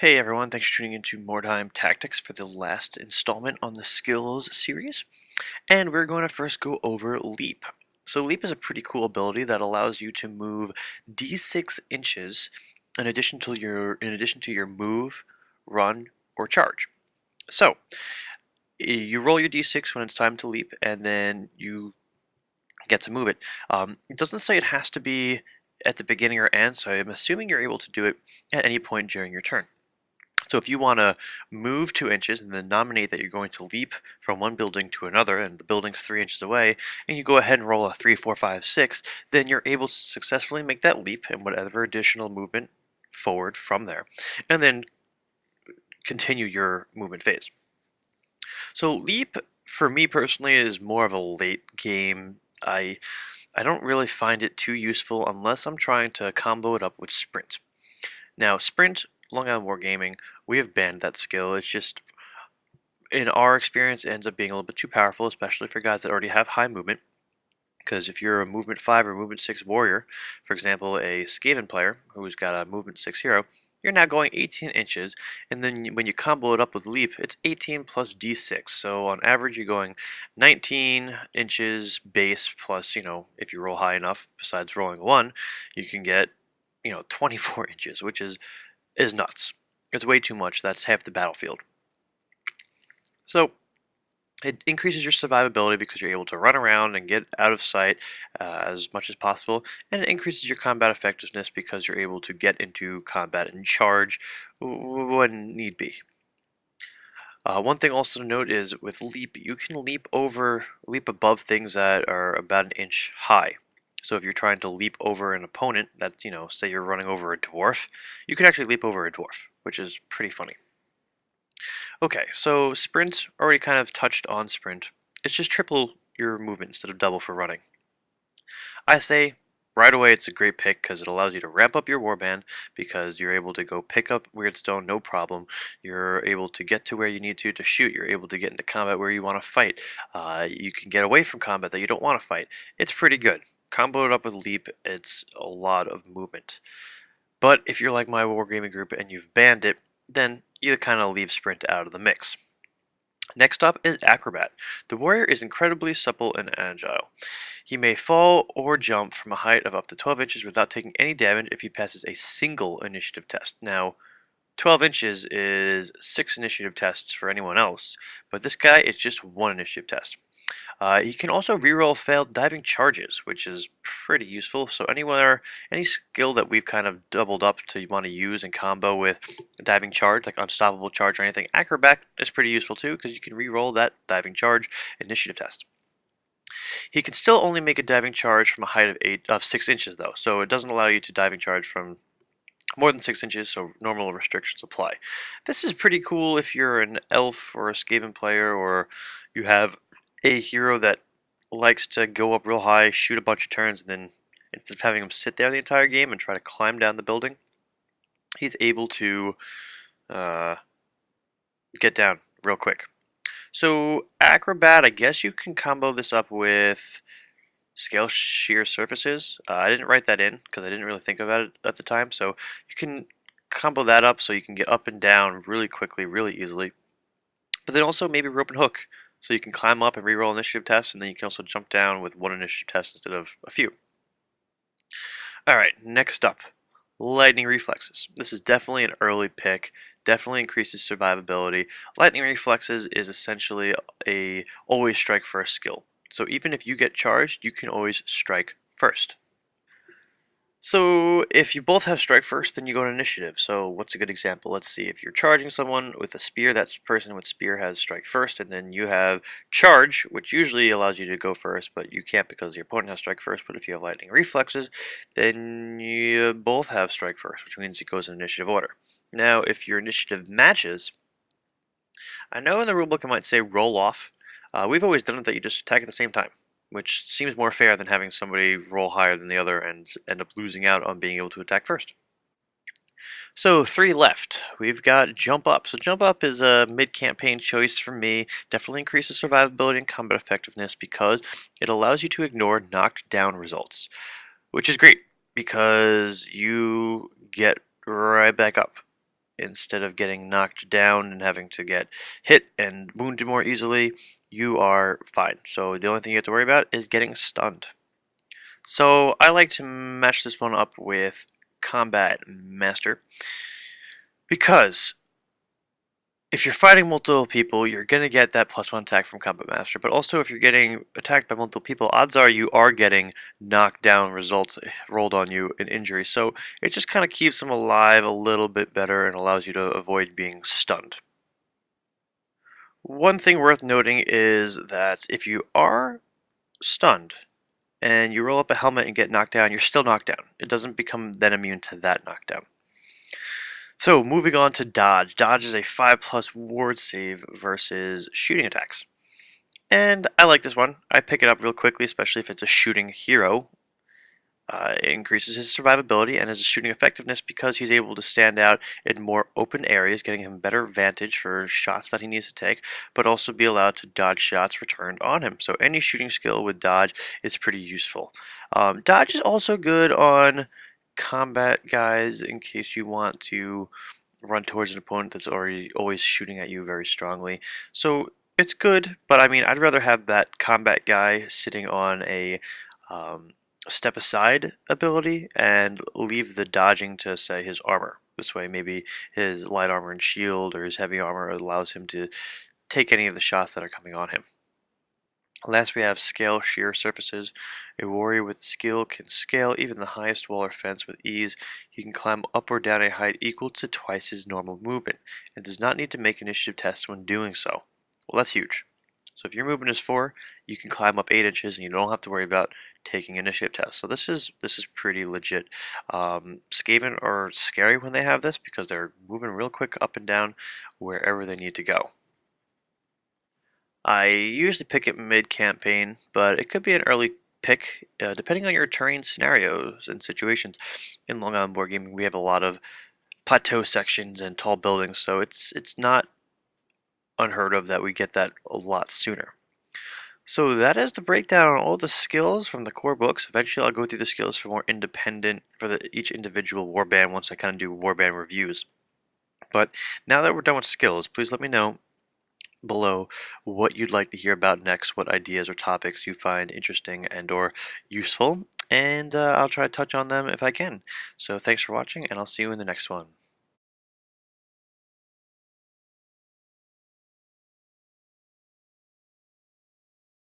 Hey everyone, thanks for tuning into Mordheim Tactics for the last installment on the Skills series. And we're going to first go over Leap. So Leap is a pretty cool ability that allows you to move d6 inches in addition to your move, run, or charge. So you roll your d6 when it's time to leap, and then you get to move it. It doesn't say it has to be at the beginning or end, so I'm assuming you're able to do it at any point during your turn. So if you want to move 2 inches and then nominate that you're going to leap from one building to another, and the building's 3 inches away, and you go ahead and roll a 3, 4, 5, 6, then you're able to successfully make that leap and whatever additional movement forward from there, and then continue your movement phase. So leap, for me personally, is more of a late game. I don't really find it too useful unless I'm trying to combo it up with sprint. Now, sprint, Long Island Wargaming, we have banned that skill. It's just, in our experience, it ends up being a little bit too powerful, especially for guys that already have high movement. Because if you're a movement 5 or movement 6 warrior, for example, a Skaven player who's got a movement 6 hero, you're now going 18 inches, and then when you combo it up with leap, it's 18 plus d6. So on average, you're going 19 inches base plus, if you roll high enough, besides rolling 1, you can get, 24 inches, which is nuts. It's way too much. That's half the battlefield. So it increases your survivability because you're able to run around and get out of sight as much as possible, and it increases your combat effectiveness because you're able to get into combat and charge when need be. One thing also to note is with leap, you can leap above things that are about an inch high. So if you're trying to leap over an opponent that's, say you're running over a dwarf, you can actually leap over a dwarf, which is pretty funny. Okay, so sprint, already kind of touched on sprint. It's just triple your movement instead of double for running. I say right away it's a great pick because it allows you to ramp up your warband because you're able to go pick up Weirdstone no problem. You're able to get to where you need to shoot. You're able to get into combat where you want to fight. You can get away from combat that you don't want to fight. It's pretty good. Combo it up with leap, it's a lot of movement. But if you're like my wargaming group and you've banned it, then you kind of leave sprint out of the mix. Next up is Acrobat. The warrior is incredibly supple and agile. He may fall or jump from a height of up to 12 inches without taking any damage if he passes a single initiative test. Now, 12 inches is 6 initiative tests for anyone else, but this guy is just 1 initiative test. He can also reroll failed diving charges, which is pretty useful. So any skill that we've kind of doubled up to want to use in combo with diving charge, like unstoppable charge or anything, acrobat is pretty useful too because you can reroll that diving charge initiative test. He can still only make a diving charge from a height of 6 inches though, so it doesn't allow you to diving charge from more than 6 inches, so normal restrictions apply. This is pretty cool if you're an elf or a Skaven player, or you have a hero that likes to go up real high, shoot a bunch of turns, and then instead of having him sit there the entire game and try to climb down the building, he's able to get down real quick. So Acrobat, I guess you can combo this up with Scale Shear Surfaces. I didn't write that in because I didn't really think about it at the time, so you can combo that up so you can get up and down really quickly, really easily. But then also maybe Rope and Hook, so you can climb up and reroll initiative tests, and then you can also jump down with 1 initiative test instead of a few. Alright, next up, Lightning Reflexes. This is definitely an early pick, definitely increases survivability. Lightning Reflexes is essentially a always strike first skill. So even if you get charged, you can always strike first. So if you both have strike first, then you go to initiative. So what's a good example? Let's see, if you're charging someone with a spear, that person with spear has strike first, and then you have charge, which usually allows you to go first, but you can't because your opponent has strike first. But if you have lightning reflexes, then you both have strike first, which means it goes in initiative order. Now, if your initiative matches, I know in the rulebook it might say roll off. We've always done it that you just attack at the same time, which seems more fair than having somebody roll higher than the other and end up losing out on being able to attack first. So 3 left. We've got Jump Up. So Jump Up is a mid-campaign choice for me. Definitely increases survivability and combat effectiveness because it allows you to ignore knocked down results, which is great because you get right back up. instead of getting knocked down and having to get hit and wounded more easily, you are fine. So the only thing you have to worry about is getting stunned. So I like to match this one up with Combat Master because if you're fighting multiple people, you're going to get that +1 attack from Combat Master, but also if you're getting attacked by multiple people, odds are you are getting knockdown results rolled on you in injury, so it just kind of keeps them alive a little bit better and allows you to avoid being stunned. One thing worth noting is that if you are stunned and you roll up a helmet and get knocked down, you're still knocked down. It doesn't become then immune to that knockdown. So moving on to dodge. Dodge is a 5+ ward save versus shooting attacks. And I like this one. I pick it up real quickly, especially if it's a shooting hero. It increases his survivability and his shooting effectiveness because he's able to stand out in more open areas, getting him better vantage for shots that he needs to take, but also be allowed to dodge shots returned on him. So any shooting skill with dodge is pretty useful. Dodge is also good on combat guys in case you want to run towards an opponent that's already always shooting at you very strongly. So it's good, but I mean, I'd rather have that combat guy sitting on a step aside ability and leave the dodging to, say, his armor. This way, maybe his light armor and shield or his heavy armor allows him to take any of the shots that are coming on him. Last, we have scale sheer surfaces. A warrior with skill can scale even the highest wall or fence with ease. He can climb up or down a height equal to twice his normal movement, and does not need to make initiative tests when doing so. Well, that's huge. So if your movement is 4, you can climb up 8 inches, and you don't have to worry about taking initiative tests. So this is pretty legit. Skaven are scary when they have this because they're moving real quick up and down wherever they need to go. I usually pick it mid-campaign, but it could be an early pick, depending on your terrain scenarios and situations. In Long Island board gaming, we have a lot of plateau sections and tall buildings, so it's not unheard of that we get that a lot sooner. So that is the breakdown on all the skills from the core books. Eventually I'll go through the skills for more independent, for each individual warband once I kind of do warband reviews. But now that we're done with skills, please let me know below what you'd like to hear about next, what ideas or topics you find interesting and or useful, and I'll try to touch on them if I can. So thanks for watching, and I'll see you in the next one.